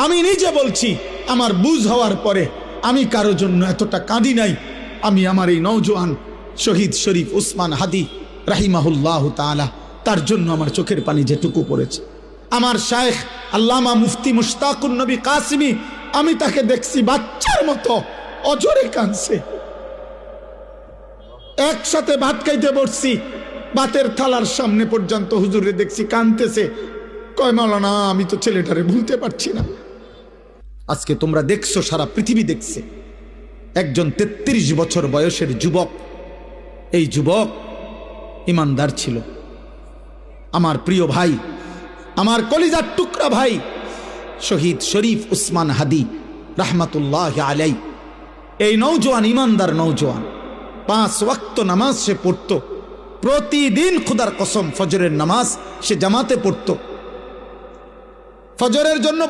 আমি নিজে বলছি, আমার বুঝ হওয়ার পরে আমি কারো জন্য এতটা কাঁদি নাই। আমি আমার এই নওজোয়ান শহীদ শরীফ উসমান হাদি রাহিমাহুল্লাহ তাআলা, তার জন্য আমার চোখের পানি যেটুকু পড়েছে। আমার শায়েখ আল্লামা মুফতি মুশতাকুন নবী কাসিমি, আমি তাকে দেখছি বাচ্চার মতো অজরে কাঁদছে। একসাথে ভাত খাইতে বসছি, ভাতের থালার সামনে পর্যন্ত হুজুরে দেখছি কাঁদতেছে। কয় মাওলানা, আমি তো ছেলেটারে ভুলতে পারছি না। আজকে তোমরা দেখছো, সারা পৃথিবী দেখছে, একজন 33 বছর বয়সের যুবক। এই যুবক ইমানদার ছিল। আমার প্রিয় ভাই, আমার কলিজার টুকরা ভাই শহীদ শরীফ উসমান হাদি রাহমাতুল্লাহ আলাই, এই নওজোয়ান ইমানদার নওজোয়ান 5 ওয়াক্ত নামাজ সে পড়তো প্রতিদিন। খুদার কসম, ফজরের নামাজ সে জামাতে পড়তো। ফজরের জন্য